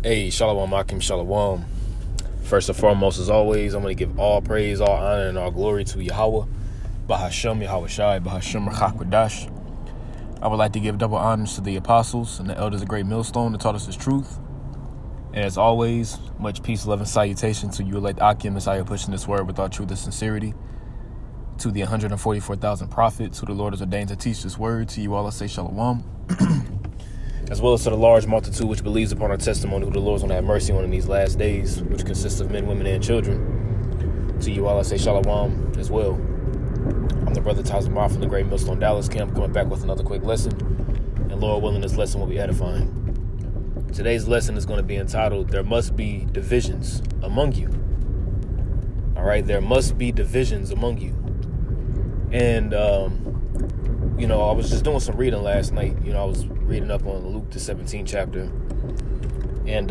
Hey, Shalom, Akim, Shalom. First and foremost, as always, I'm going to give all praise, all honor, and all glory to Yahweh, Bahashem, Yahweh Shai, Bahashem, Rachakwadash. I would like to give double honors to the apostles and the elders of Great Millstone that taught us this truth. And as always, much peace, love, and salutation to you, elect Akim, as I am pushing this word with all truth and sincerity. To the 144,000 prophets who the Lord has ordained to teach this word, to you all I say Shalom. As well as to the large multitude which believes upon our testimony, who the Lord is going to have mercy on in these last days, which consists of men, women, and children. To you all I say Shalom as well. I'm the brother Tazamar from the Great Millstone Dallas camp, coming back with another quick lesson. And Lord willing, this lesson will be edifying. Today's lesson is going to be entitled, There Must Be Divisions Among You. All right, there must be divisions among you. And, I was just doing some reading last night. I was reading up on Luke, the 17th chapter. And,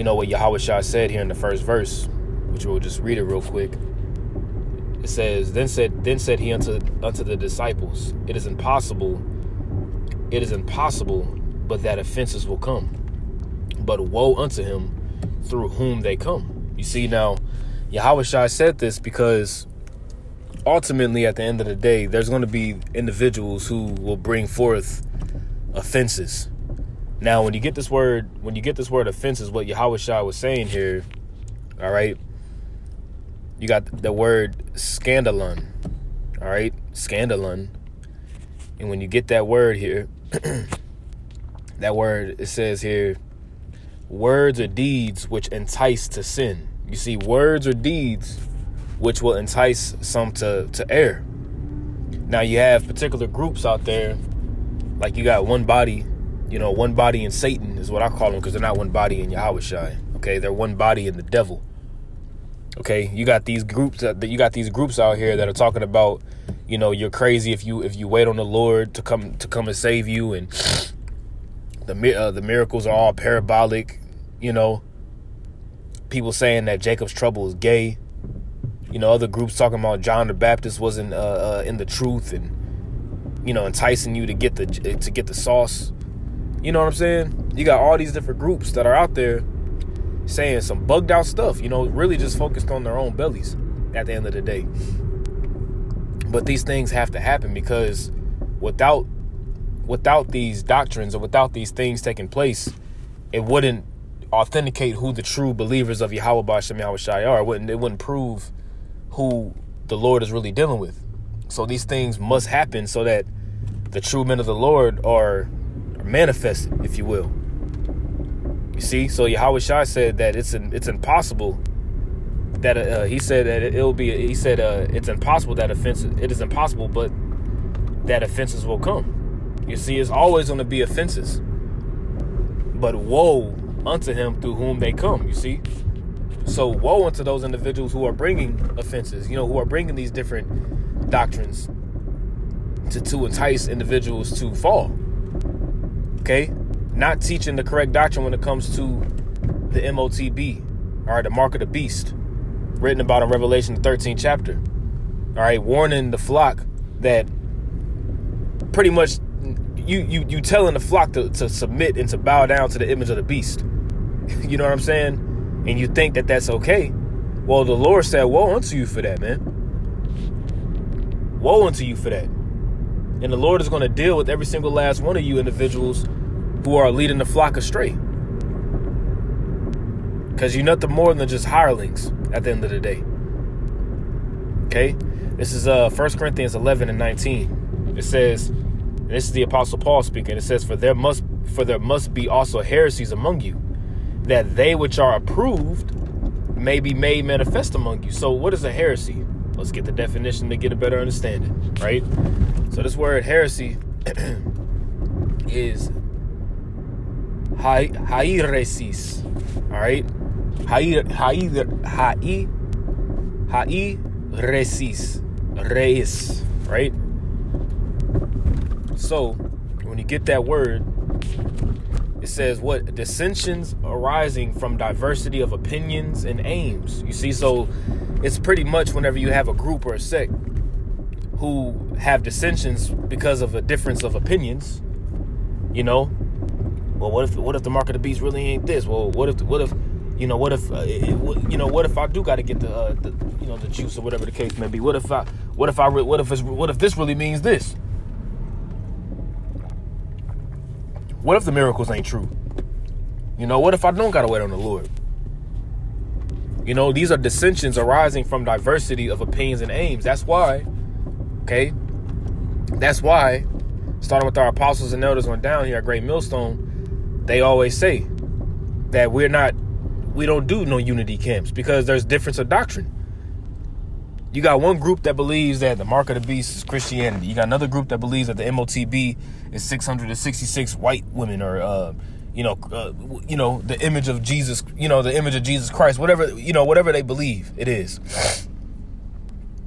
what Yahweh Shai said here in the first verse, which we'll just read it real quick. It says, Then said he unto the disciples, It is impossible, but that offenses will come. But woe unto him through whom they come. You see, now, Yahweh Shai said this because ultimately, at the end of the day, there's going to be individuals who will bring forth offenses. Now, when you get this word offenses, what Yahweh Shai was saying here, all right, you got the word scandalon, all right, scandalon. And when you get that word here, that word, it says here, words or deeds which entice to sin. You see, words or deeds which will entice some to err. Now you have particular groups out there, like you got one body in Satan is what I call them, because they're not one body in Yahweh Shai. Okay, they're one body in the devil. Okay, you got these groups out here that are talking about, you're crazy if you wait on the Lord to come and save you, and the miracles are all parabolic. People saying that Jacob's trouble is gay. Other groups talking about John the Baptist wasn't in the truth, and enticing you to get the sauce. You know what I'm saying? You got all these different groups that are out there saying some bugged out stuff. Really just focused on their own bellies at the end of the day. But these things have to happen, because without these doctrines or without these things taking place, it wouldn't authenticate who the true believers of Yahweh B'Shem Yahweh Shai are. It wouldn't prove who the Lord is really dealing with. So these things must happen so that the true men of the Lord are manifested, if you will. You see, so Yahweh Shai said that it's impossible that it's impossible that offenses. It is impossible, but that offenses will come. You see, it's always going to be offenses. But woe unto him through whom they come. You see. So woe unto those individuals who are bringing offenses, who are bringing these different doctrines to entice individuals to fall. Okay? Not teaching the correct doctrine when it comes to the MOTB, all right, the mark of the beast, written about in Revelation, the 13th chapter. All right, warning the flock that pretty much you telling the flock to submit and to bow down to the image of the beast. You know what I'm saying? And you think that that's okay. Well, the Lord said, woe unto you for that, man. Woe unto you for that. And the Lord is going to deal with every single last one of you individuals who are leading the flock astray. Because you're nothing more than just hirelings at the end of the day. Okay? This is 1 Corinthians 11 and 19. It says, and this is the Apostle Paul speaking, it says, For there must be also heresies among you, that they which are approved may be made manifest among you. So what is a heresy? Let's get the definition to get a better understanding, right? So this word heresy is Heresis, all right? Heresis, right? So when you get that word, it says what? Dissensions arising from diversity of opinions and aims. You see, so it's pretty much whenever you have a group or a sect who have dissensions because of a difference of opinions, Well, what if the mark of the beast really ain't this? Well, what if I do got to get the juice or whatever the case may be? What if this really means this? What if the miracles ain't true? What if I don't got to wait on the Lord? These are dissensions arising from diversity of opinions and aims. That's why, starting with our apostles and elders on down here at Great Millstone, they always say that we don't do no unity camps because there's difference of doctrine. You got one group that believes that the mark of the beast is Christianity. You got another group that believes that the MOTB is 666 white women, or the image of Jesus, the image of Jesus Christ, whatever they believe it is.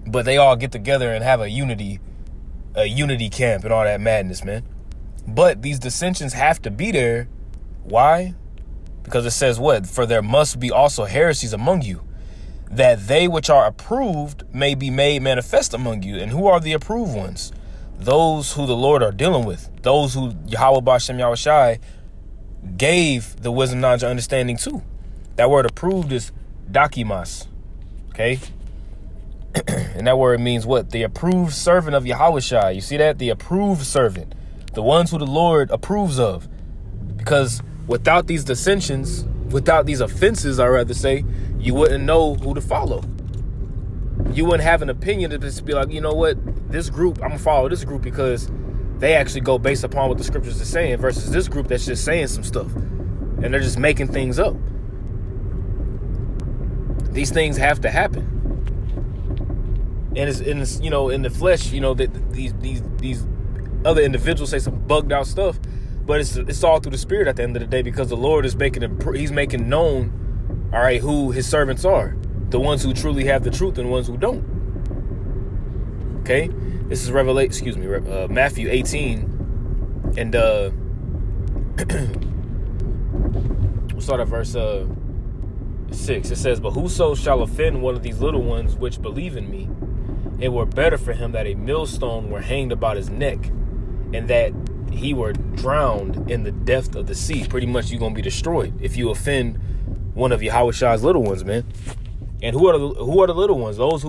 But they all get together and have a unity camp and all that madness, man. But these dissensions have to be there. Why? Because it says what? For there must be also heresies among you, that they which are approved may be made manifest among you. And who are the approved ones? Those who the Lord are dealing with. Those who Yahweh B'Shem Yahushai gave the wisdom, knowledge, and understanding to. That word approved is dakimas. Okay? And that word means what? The approved servant of Yahushai. You see that? The approved servant. The ones who the Lord approves of. Because without these dissensions, without these offenses, I'd rather say, you wouldn't know who to follow. You wouldn't have an opinion to just be like, you know what? This group, I'm going to follow this group because they actually go based upon what the scriptures are saying, versus this group that's just saying some stuff. And they're just making things up. These things have to happen. And it's in the flesh, that these other individuals say some bugged out stuff, but it's all through the Spirit at the end of the day, because the Lord is making known, all right, who his servants are, the ones who truly have the truth and the ones who don't. Okay, this is Matthew 18, and we'll start at verse 6. It says, "But whoso shall offend one of these little ones which believe in me, it were better for him that a millstone were hanged about his neck, and that he were drowned in the depth of the sea." Pretty much, you're gonna be destroyed if you offend one of Yahushai's little ones, man. And who are the little ones? Those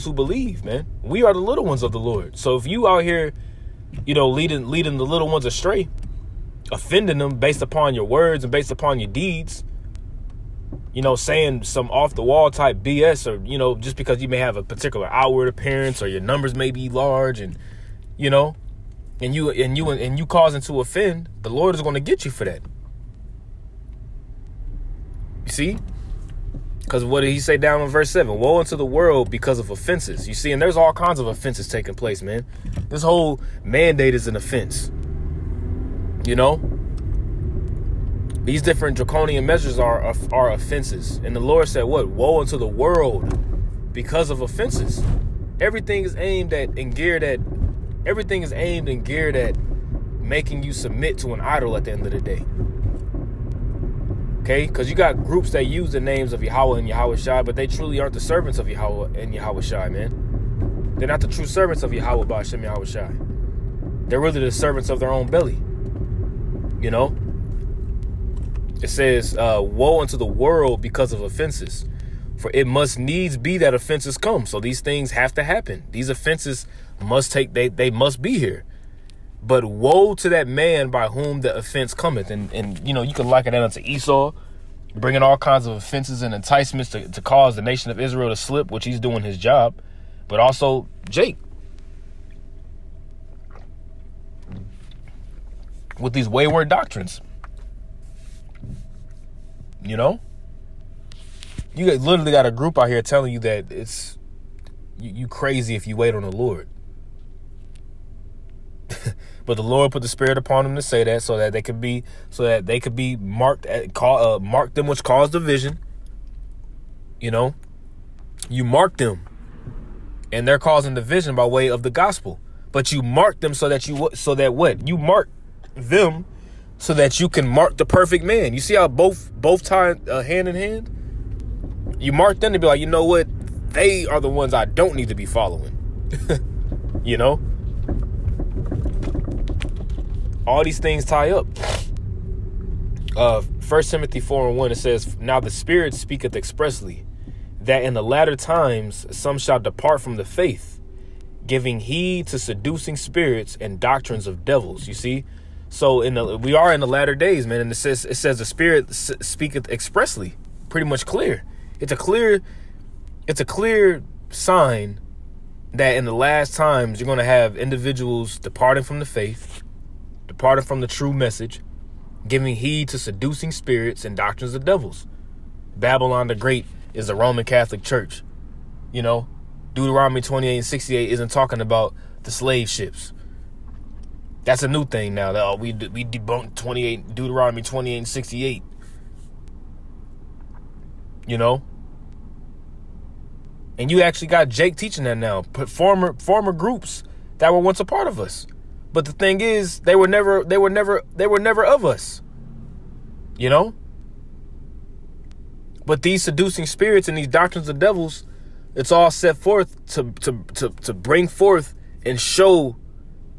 who believe, man. We are the little ones of the Lord. So if you out here, leading the little ones astray, offending them based upon your words and based upon your deeds, saying some off the wall type BS, or just because you may have a particular outward appearance, or your numbers may be large, and you causing to offend, the Lord is going to get you for that. You see? Because what did he say down in verse 7? Woe unto the world because of offenses. You see, and there's all kinds of offenses taking place, man. This whole mandate is an offense. These different draconian measures are offenses. And the Lord said, what? Woe unto the world because of offenses. Everything is aimed and geared at making you submit to an idol at the end of the day. Okay? Because you got groups that use the names of Yahweh and Yahushai, but they truly aren't the servants of Yahweh and Yahushai, man. They're not the true servants of Yahweh B'Shem Yahushai. They're really the servants of their own belly. It says, woe unto the world because of offenses. For it must needs be that offenses come. So these things have to happen. These offenses they must be here. But woe to that man by whom the offense cometh. And you can liken that unto Esau, bringing all kinds of offenses and enticements to cause the nation of Israel to slip, which he's doing his job. But also Jake, with these wayward doctrines. You literally got a group out here telling you that it's you crazy if you wait on the Lord. But the Lord put the Spirit upon them to say that, so that they could be marked mark them, which cause division. You mark them, and they're causing division by way of the gospel. But you mark them so that you mark them so that you can mark the perfect man. You see how both tie hand in hand? You mark them to be like, you know what? They are the ones I don't need to be following. All these things tie up. 1 Timothy 4:1, it says, "Now the Spirit speaketh expressly, that in the latter times some shall depart from the faith, giving heed to seducing spirits and doctrines of devils." You see? So we are in the latter days, man. And it says the Spirit speaketh expressly, pretty much clear. It's a clear sign that in the last times you're going to have individuals departing from the faith, departing from the true message, giving heed to seducing spirits and doctrines of devils. Babylon the Great is the Roman Catholic Church. You know, Deuteronomy 28:68 isn't talking about the slave ships. That's a new thing now. That we debunked Deuteronomy 28:68. You know, and you actually got Jake teaching that now. Put former groups that were once a part of us. But the thing is, they were never of us. You know? But these seducing spirits and these doctrines of devils, it's all set forth to bring forth and show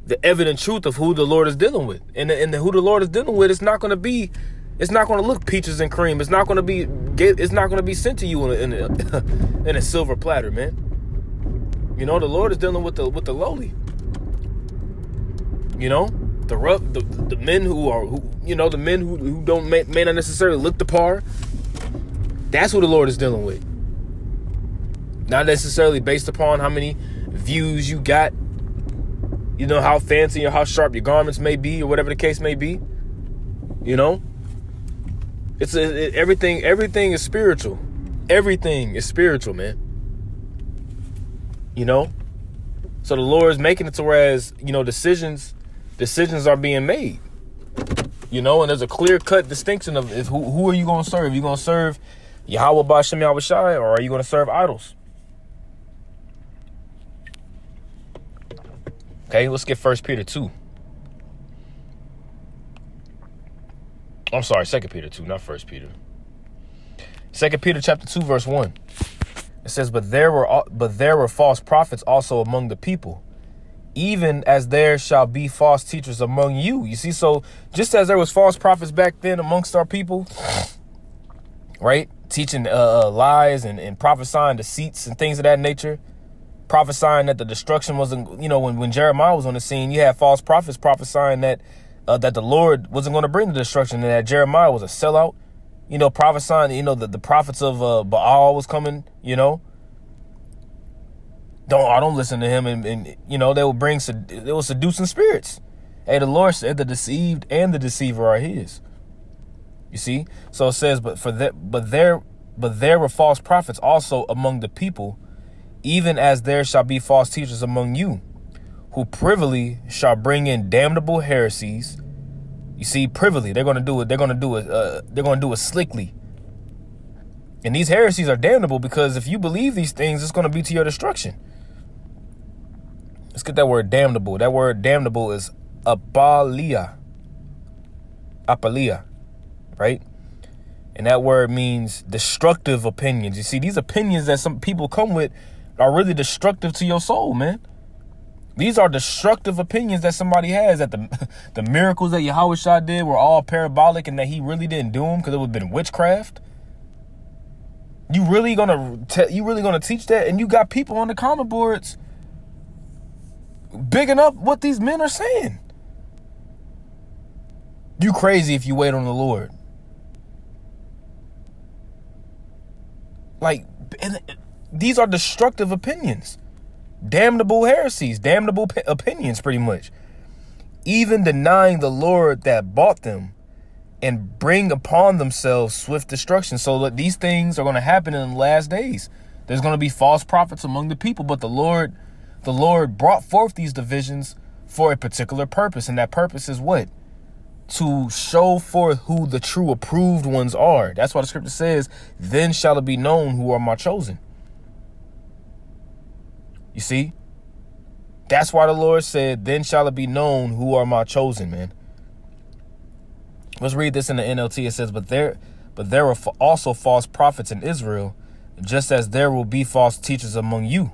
the evident truth of who the Lord is dealing with. And who the Lord is dealing with, it's not going to look peaches and cream. It's not going to be sent to you in a silver platter, man. You know, the Lord is dealing with the lowly. You know, the rough, the men who don't may not necessarily look the par. That's who the Lord is dealing with. Not necessarily based upon how many views you got, you know, how fancy or how sharp your garments may be, or whatever the case may be. You know, everything is spiritual. Everything is spiritual, man. You know, so the Lord is making it to whereas, you know, decisions are being made, you know, and there's a clear-cut distinction of who are you going to serve? Are you going to serve Yahweh Ba'Shem Yahweh Shai, or are you going to serve idols? Okay, let's get 1 Peter 2. I'm sorry, 2 Peter 2, not 1 Peter. 2 Peter chapter 2, verse 1. It says, but there were false prophets also among the people, even as there shall be false teachers among you. You see, so just as there was false prophets back then amongst our people, right? Teaching lies and prophesying deceits and things of that nature, prophesying that the destruction wasn't, you know, when Jeremiah was on the scene, you had false prophets prophesying that the Lord wasn't going to bring the destruction, and that Jeremiah was a sellout, you know, prophesying, you know, that the prophets of Baal was coming, you know. I don't listen to him, and you know, they were seducing spirits. Hey, the Lord said the deceived and the deceiver are his. You see? So it says, but there were false prophets also among the people, even as there shall be false teachers among you, who privily shall bring in damnable heresies. You see, privily, they're going to do it slickly. And these heresies are damnable because if you believe these things, it's going to be to your destruction. Let's get that word damnable. That word damnable is apalia, right? And that word means destructive opinions. You see, these opinions that some people come with are really destructive to your soul, man. These are destructive opinions that somebody has, that the miracles that Yahweh Shah did were all parabolic and that he really didn't do them because it would have been witchcraft. You really gonna teach that? And you got people on the comment boards bigging up what these men are saying. You crazy if you wait on the Lord. Like, these are destructive opinions. Damnable heresies, damnable opinions, pretty much. Even denying the Lord that bought them, and bring upon themselves swift destruction. So these things are going to happen in the last days. There's going to be false prophets among the people, but the Lord brought forth these divisions for a particular purpose. And that purpose is what? To show forth who the true approved ones are. That's why the scripture says, then shall it be known who are my chosen. You see? That's why the Lord said, then shall it be known who are my chosen, man. Let's read this in the NLT. It says, but there were also false prophets in Israel, just as there will be false teachers among you,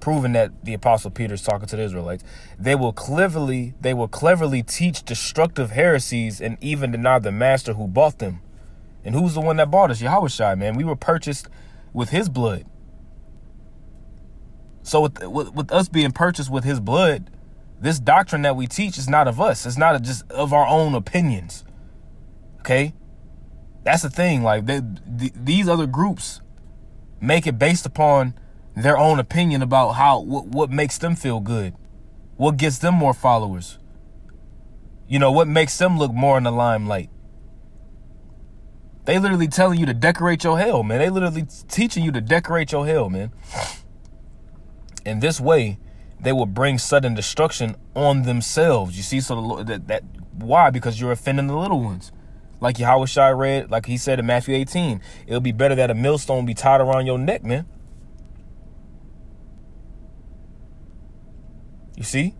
proving that the Apostle Peter is talking to the Israelites. They will cleverly teach destructive heresies and even deny the master who bought them. And who's the one that bought us? Yahushua, man. We were purchased with his blood. So with us being purchased with his blood, this doctrine that we teach is not of us. It's not just of our own opinions. Okay? That's the thing. Like, these other groups make it based upon their own opinion about what makes them feel good, what gets them more followers, what makes them look more in the limelight. They literally telling you to decorate your hell, man. They literally teaching you to decorate your hell, man. In this way, they will bring sudden destruction on themselves. You see, so why? Because you're offending the little ones. Like Yahushua read, like he said in Matthew 18, it'll be better that a millstone be tied around your neck, man. You see?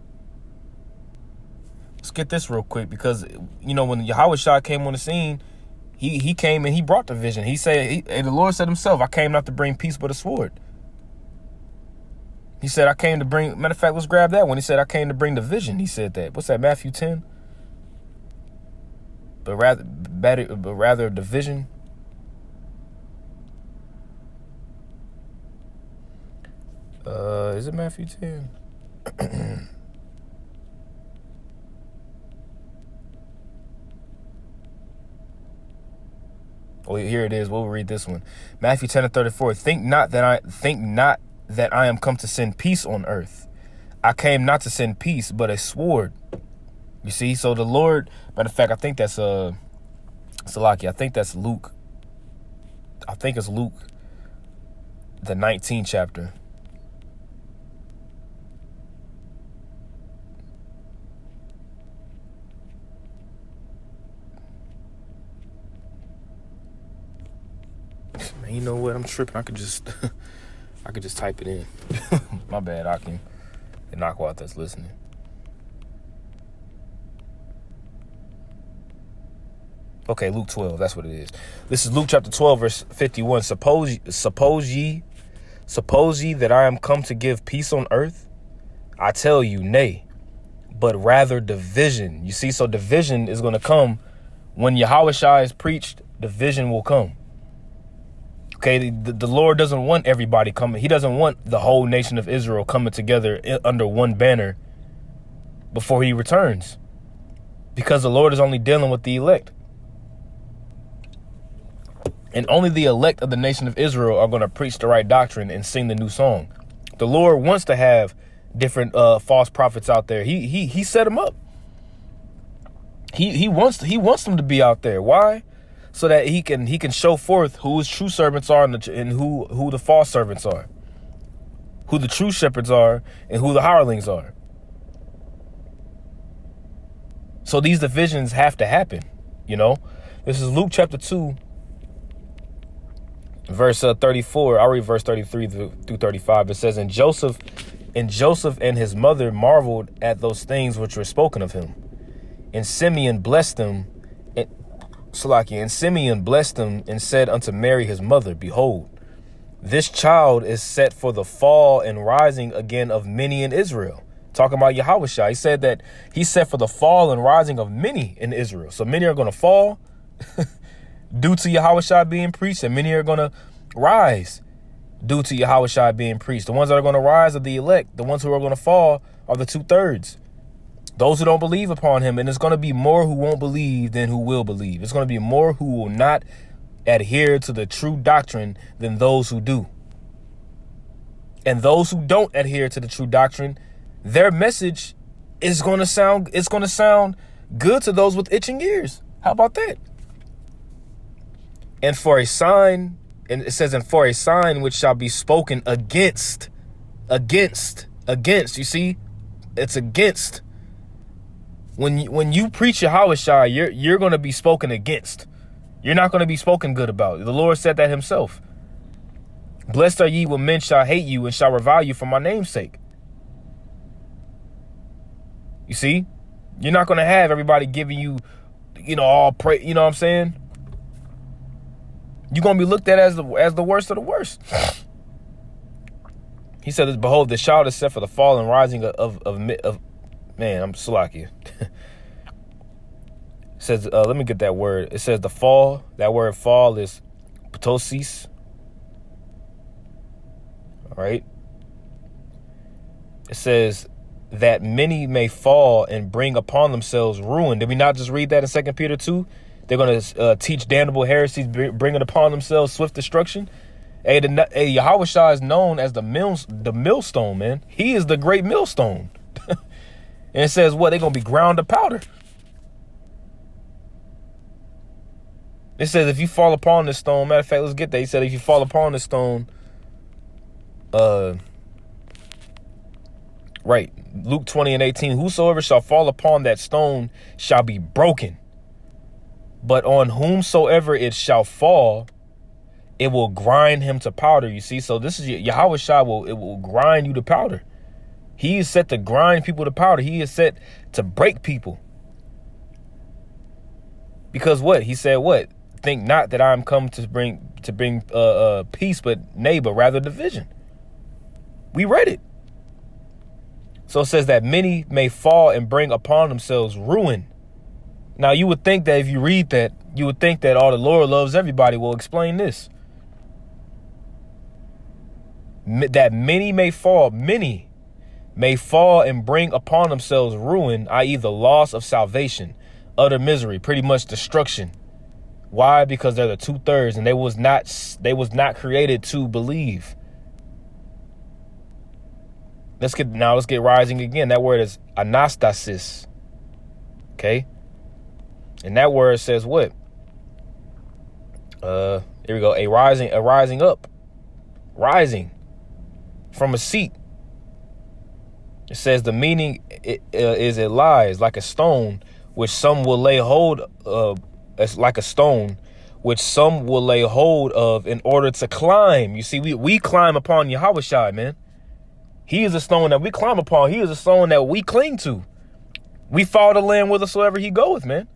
Let's get this real quick, because, when Yahushua came on the scene, he came and he brought the vision. He said, the Lord said himself, I came not to bring peace but a sword. He said, I came to bring, matter of fact, let's grab that one. He said, I came to bring the vision. He said that. What's that, Matthew 10? But rather division. Is it Matthew 10? Oh, here it is. We'll read this one. Matthew 10:34. Think not that I am come to send peace on earth. I came not to send peace, but a sword. You see, so the Lord, matter of fact, I think that's Salaki. I think that's Luke. I think it's Luke, the 19th chapter. Man, you know what? I'm tripping. I could just type it in. My bad, Akim. And Nakwat that's listening. Okay, Luke 12, that's what it is. This is Luke chapter 12, verse 51. Suppose ye that I am come to give peace on earth? I tell you, nay, but rather division. You see, so division is going to come when Yahushua is preached. Division will come. Okay, the Lord doesn't want everybody coming. He doesn't want the whole nation of Israel coming together under one banner before he returns, because the Lord is only dealing with the elect. And only the elect of the nation of Israel are going to preach the right doctrine and sing the new song. The Lord wants to have different false prophets out there. He set them up. He wants them to be out there. Why? So that he can show forth who his true servants are and who the false servants are, who the true shepherds are and who the hirelings are. So these divisions have to happen. This is Luke chapter 2. Verse 34, I'll read verse 33 through 35. It says, And Joseph and his mother marveled at those things which were spoken of him. And Simeon blessed them, and said unto Mary his mother, Behold, this child is set for the fall and rising again of many in Israel. Talking about Yahushua. He said that he's set for the fall and rising of many in Israel. So many are going to fall due to Yahushua being preached, and many are going to rise due to Yahushua being preached. The ones that are going to rise are the elect. The ones who are going to fall are the 2/3. Those who don't believe upon him. And it's going to be more who won't believe than who will believe. It's going to be more who will not adhere to the true doctrine than those who do. And those who don't adhere to the true doctrine, their message is going to sound good to those with itching ears. How about that? And for a sign, and it says, and for a sign which shall be spoken against, you see, it's against. When you preach Yahushua, you're going to be spoken against. You're not going to be spoken good about. The Lord said that himself. Blessed are ye when men shall hate you and shall revile you for my name's sake. You see, you're not going to have everybody giving you, all praise. You know what I'm saying? You're going to be looked at as the worst of the worst. He said, behold, the child is set for the fall and rising of man, I'm Salakia. It says, let me get that word. It says the fall. That word fall is ptosis. All right. It says that many may fall and bring upon themselves ruin. Did we not just read that in 2 Peter 2? They're going to teach damnable heresies, bringing upon themselves swift destruction. Hey, Yahweh Shah is known as the millstone, man. He is the great millstone. And it says what? They're going to be ground to powder. It says if you fall upon this stone, matter of fact, let's get that. He said if you fall upon this stone, right, Luke 20:18, whosoever shall fall upon that stone shall be broken. But on whomsoever it shall fall, it will grind him to powder. You see, so this is Yahweh Shah will grind you to powder. He is set to grind people to powder. He is set to break people. Because what? He said what? Think not that I am come to bring peace, but nay, but rather division. We read it. So it says that many may fall and bring upon themselves ruin. Now you would think that if you read that, you would think that the Lord loves everybody. Will explain this. That many may fall and bring upon themselves ruin, i.e. the loss of salvation, utter misery, pretty much destruction. Why? Because they're the 2/3 and they was not created to believe. Let's get rising again. That word is anastasis. Okay. And that word says what? Here we go. A rising up, rising from a seat. It says the meaning is it lies like a stone, which some will lay hold of. It's like a stone, which some will lay hold of in order to climb. You see, we climb upon Yahweh Shai, man. He is a stone that we climb upon. He is a stone that we cling to. We follow the land whithersoever he goeth, man.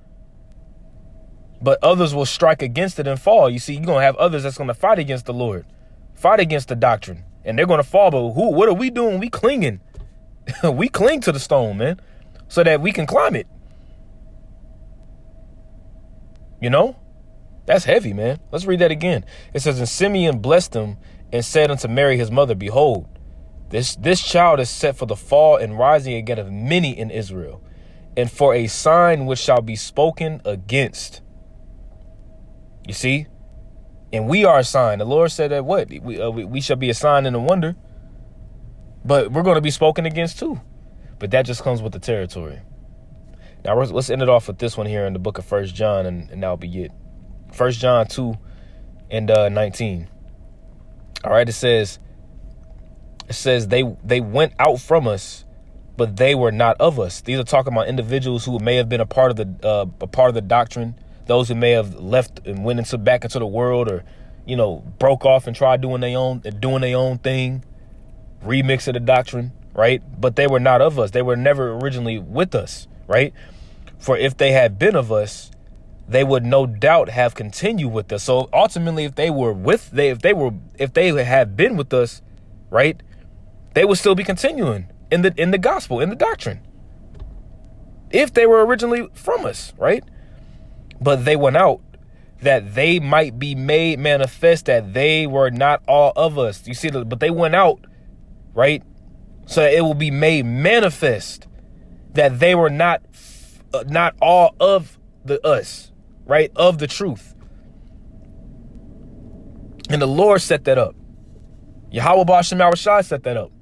But others will strike against it and fall. You see, you're going to have others that's going to fight against the Lord, fight against the doctrine, and they're going to fall. But what are we doing? We clinging. We cling to the stone, man, so that we can climb it. You know, that's heavy, man. Let's read that again. It says, and Simeon blessed him and said unto Mary, his mother, behold, this child is set for the fall and rising again of many in Israel, and for a sign which shall be spoken against. You see, and we are a sign. The Lord said that what? We shall be a sign and a wonder, but we're going to be spoken against too. But that just comes with the territory. Now, let's end it off with this one here in the book of 1 John, and that'll be it. 1 John 2 and 19. All right, it says they went out from us, but they were not of us. These are talking about individuals who may have been a part of the doctrine, those who may have left and went back into the world, or broke off and tried doing their own thing, remix of the doctrine, right? But they were not of us. They were never originally with us. Right? For if they had been of us, they would no doubt have continued with us. So ultimately, if they had been with us, right, they would still be continuing in the gospel, in the doctrine. If they were originally from us, right? But they went out that they might be made manifest that they were not all of us. You see, but they went out, right? So that it will be made manifest that they were not all of us, right? Of the truth. And the Lord set that up. Yahweh Ba'ashem Yahushai set that up.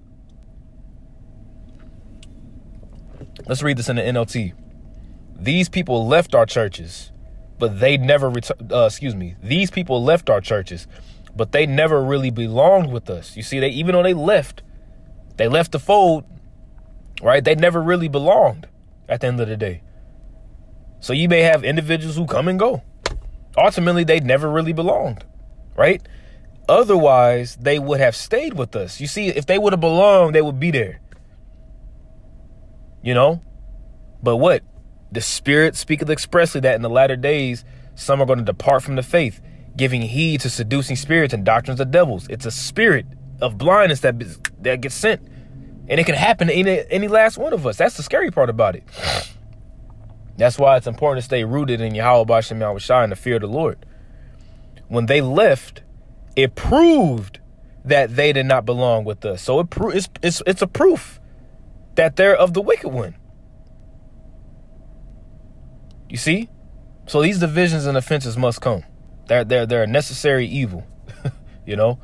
Let's read this in the NLT. These people left our churches, but they never These people left our churches, but they never really belonged with us. You see, even though they left the fold, right? They never really belonged at the end of the day. So you may have individuals who come and go. Ultimately, they never really belonged, right? Otherwise, they would have stayed with us. You see, if they would have belonged, they would be there. But what? The Spirit speaketh expressly that in the latter days, some are going to depart from the faith, giving heed to seducing spirits and doctrines of devils. It's a spirit. of blindness that gets sent. And it can happen to any last one of us. That's the scary part about it. That's why it's important to stay rooted in Yahweh B'Shem Yahweh Shai and the fear of the Lord. When they left, it proved that they did not belong with us. So it's a proof that they're of the wicked one. You see? So these divisions and offenses must come. They're a necessary evil, you know?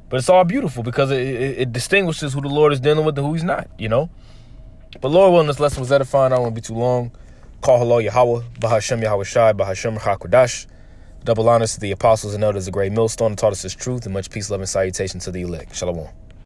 But it's all beautiful because it distinguishes who the Lord is dealing with and who he's not, you know? But Lord willing, this lesson was edifying. I don't want to be too long. Call hello Yahweh, Bahashem Yahweh Shai, Bahashem Hakodash. Double honors to the apostles and elders, a great millstone that taught us his truth, and much peace, love, and salutation to the elect. Shalom.